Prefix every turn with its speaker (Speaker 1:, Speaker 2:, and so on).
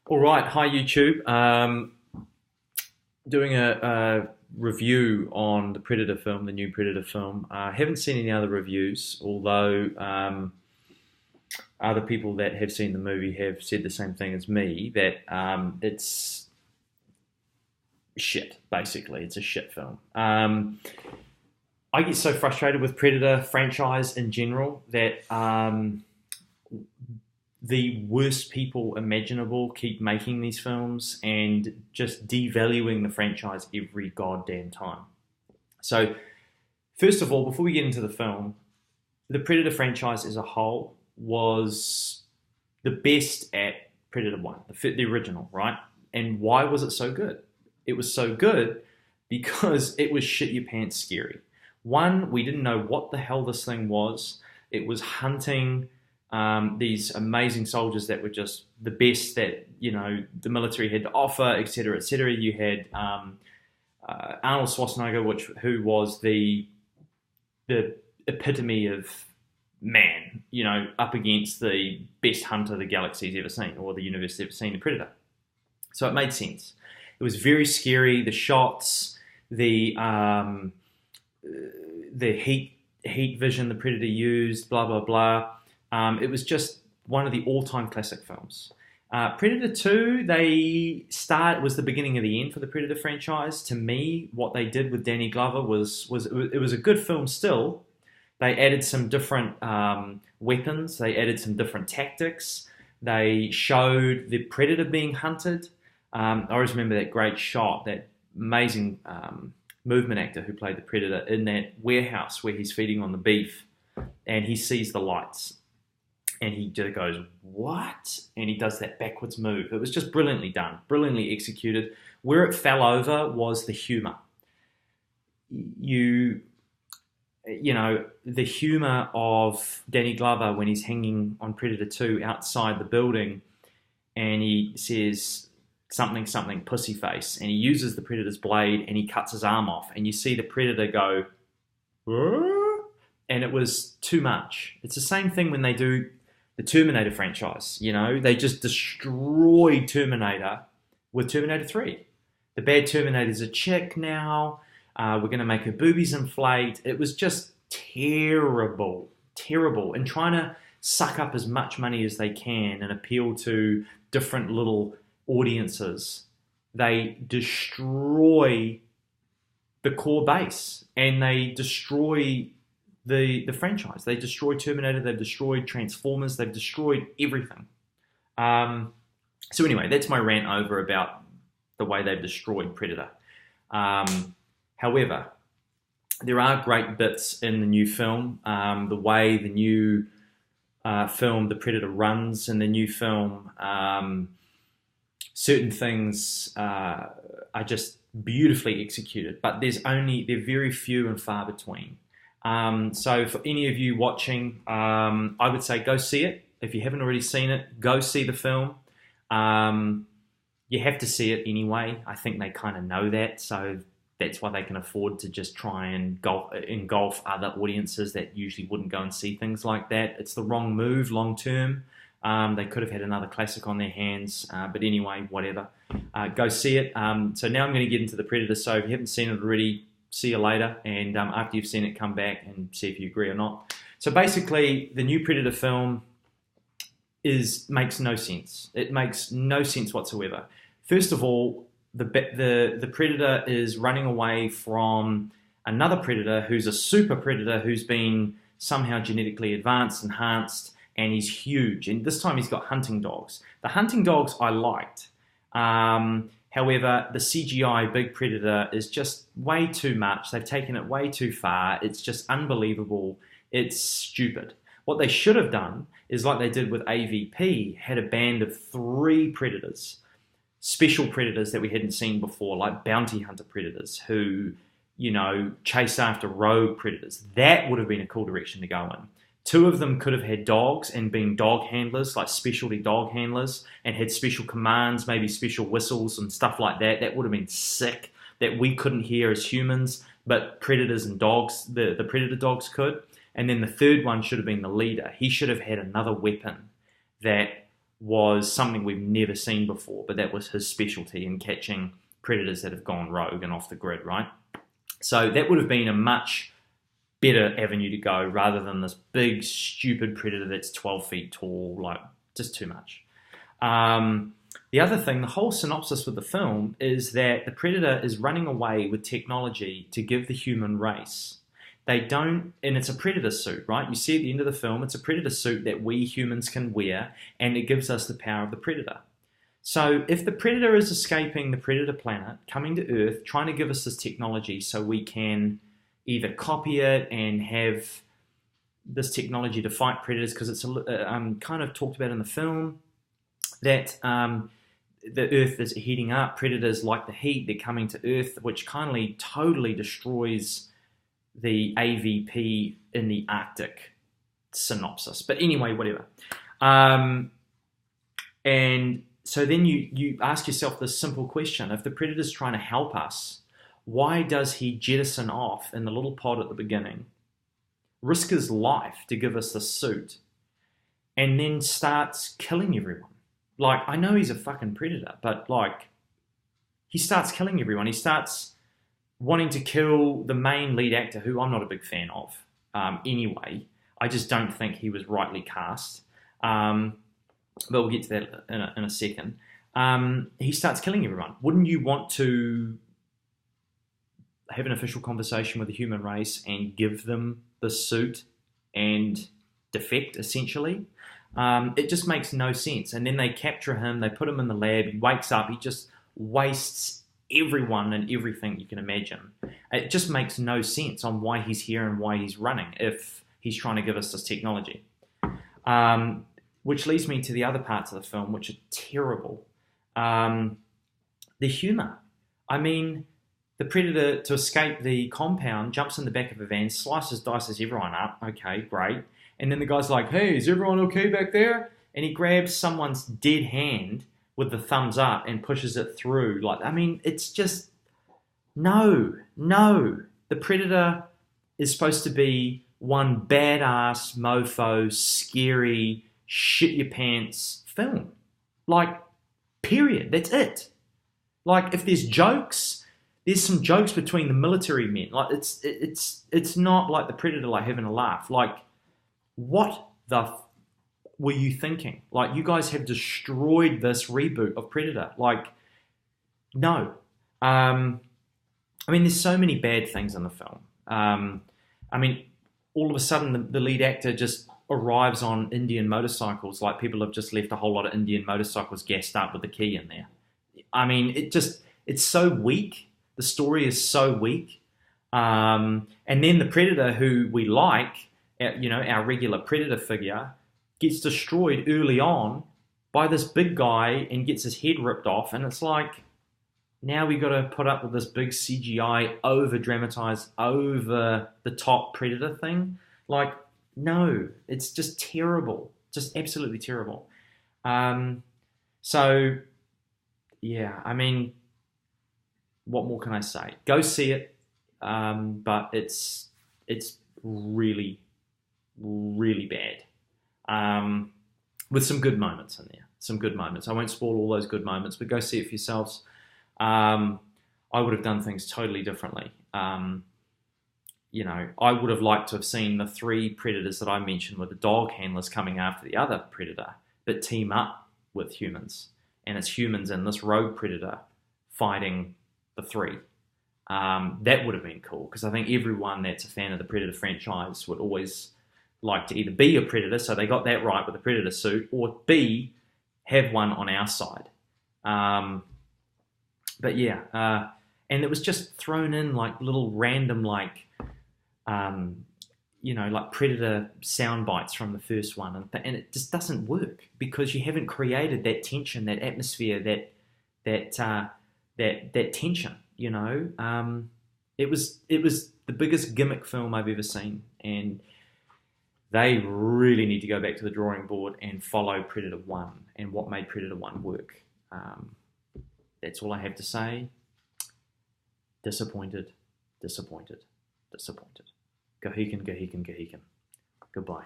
Speaker 1: All right, hi YouTube. Doing a review on the Predator film, the new Predator film. I haven't seen any other reviews, although other people that have seen the movie have said the same thing as me, that it's shit. Basically, it's a shit film. I get so frustrated with Predator franchise in general that the worst people imaginable keep making these films and just devaluing the franchise every goddamn time. So, first of all, before we get into the film, the Predator franchise as a whole was the best at Predator 1, the original, right? And why was it so good? It was so good because it was shit your pants scary. One, we didn't know what the hell this thing was. It was hunting these amazing soldiers that were just the best that the military had to offer, etc., etc. You had Arnold Schwarzenegger, who was the epitome of man, up against the best hunter the galaxy's ever seen, or the universe has ever seen, the Predator. So it made sense. It was very scary. The shots, the heat vision the Predator used, blah blah blah. It was just one of the all-time classic films. Predator 2, was the beginning of the end for the Predator franchise. To me, what they did with Danny Glover was a good film still. They added some different weapons. They added some different tactics. They showed the Predator being hunted. I always remember that great shot, that amazing movement actor who played the Predator in that warehouse where he's feeding on the beef, and he sees the lights. And he just goes, what? And he does that backwards move. It was just brilliantly done, brilliantly executed. Where it fell over was the humour. The humour of Danny Glover when he's hanging on Predator 2 outside the building, and he says something, pussy face, and he uses the Predator's blade and he cuts his arm off, and you see the Predator go, "Whoa?" And it was too much. It's the same thing when they do the Terminator franchise. They just destroyed Terminator with Terminator 3. The bad Terminator's a chick now. We're going to make her boobies inflate. It was just terrible, terrible. And trying to suck up as much money as they can and appeal to different little audiences, they destroy the core base, and they destroy the franchise. They destroyed Terminator, they've destroyed Transformers, they've destroyed everything. So anyway, that's my rant over about the way they've destroyed Predator. However, there are great bits in the new film. The way the new film, The Predator, runs in the new film, certain things are just beautifully executed, but they're very few and far between. So for any of you watching, I would say go see it. If you haven't already seen it, go see the film. You have to see it anyway. I think they kind of know that, so that's why they can afford to just try and engulf other audiences that usually wouldn't go and see things like that. It's the wrong move long term. They could have had another classic on their hands, but anyway, whatever. Go see it. So now I'm going to get into the Predator. So if you haven't seen it already, see you later, and after you've seen it, come back and see if you agree or not. So basically, the new Predator film makes no sense. It makes no sense whatsoever. First of all, the Predator is running away from another Predator who's a super Predator who's been somehow genetically enhanced, and he's huge. And this time he's got hunting dogs. The hunting dogs I liked. However, the CGI Big Predator is just way too much. They've taken it way too far. It's just unbelievable. It's stupid. What they should have done is, like they did with AVP, had a band of 3 predators, special predators that we hadn't seen before, like bounty hunter predators who, chase after rogue predators. That would have been a cool direction to go in. 2 of them could have had dogs and been dog handlers, like specialty dog handlers, and had special commands, maybe special whistles and stuff like that. That would have been sick, that we couldn't hear as humans, but predators and dogs, the predator dogs could. And then the third one should have been the leader. He should have had another weapon that was something we've never seen before, but that was his specialty in catching predators that have gone rogue and off the grid, right? So that would have been a much better avenue to go rather than this big, stupid predator that's 12 feet tall, like just too much. The other thing, the whole synopsis with the film is that the predator is running away with technology to give the human race. They don't, and it's a predator suit, right? You see at the end of the film, it's a predator suit that we humans can wear, and it gives us the power of the predator. So if the predator is escaping the predator planet, coming to Earth, trying to give us this technology so we can either copy it and have this technology to fight predators, because it's kind of talked about in the film that the Earth is heating up. Predators like the heat. They're coming to Earth, which kindly totally destroys the AVP in the Arctic synopsis. But anyway, whatever. And so then you ask yourself this simple question. If the predator's trying to help us, why does he jettison off in the little pod at the beginning, risk his life to give us the suit, and then starts killing everyone? Like, I know he's a fucking predator, but like, he starts killing everyone. He starts wanting to kill the main lead actor, who I'm not a big fan of. Anyway, I just don't think he was rightly cast. But we'll get to that in a second. He starts killing everyone. Wouldn't you want to have an official conversation with the human race and give them the suit and defect, essentially? It just makes no sense. And then they capture him, they put him in the lab, he wakes up, he just wastes everyone and everything you can imagine. It just makes no sense on why he's here and why he's running if he's trying to give us this technology. Which leads me to the other parts of the film, which are terrible. The humour. I mean, the predator, to escape the compound, jumps in the back of a van, slices, dices everyone up. Okay, great. And then the guy's like, hey, is everyone okay back there? And he grabs someone's dead hand with the thumbs up and pushes it through. Like, I mean, it's just, no. The predator is supposed to be one badass, mofo, scary, shit your pants film. Like, period. That's it. Like, if there's jokes, there's some jokes between the military men. Like, it's not like the predator like having a laugh. Like, what the were you thinking? Like, you guys have destroyed this reboot of Predator. Like, no. I mean, there's so many bad things in the film. I mean, all of a sudden the lead actor just arrives on Indian motorcycles. Like, people have just left a whole lot of Indian motorcycles gassed up with the key in there. I mean, it's so weak. The story is so weak. And then the Predator, who we like, our regular Predator figure, gets destroyed early on by this big guy and gets his head ripped off. And it's like, now we got to put up with this big CGI, over-dramatized, over-the-top Predator thing. Like, no, it's just terrible. Just absolutely terrible. So, yeah, I mean, what more can I say? Go see it, but it's really, really bad. With some good moments in there. Some good moments. I won't spoil all those good moments, but go see it for yourselves. I would have done things totally differently. I would have liked to have seen the three predators that I mentioned with the dog handlers coming after the other predator, but team up with humans. And it's humans and this rogue predator fighting the three. That would have been cool, because I think everyone that's a fan of the Predator franchise would always like to either be a predator, so they got that right with the predator suit, or B, have one on our side. But yeah, and it was just thrown in like little random like predator sound bites from the first one, and it just doesn't work because you haven't created that tension, that atmosphere, that tension. It was the biggest gimmick film I've ever seen, and they really need to go back to the drawing board and follow Predator 1 and what made Predator 1 work. That's all I have to say. Disappointed. Gahikan. Goodbye.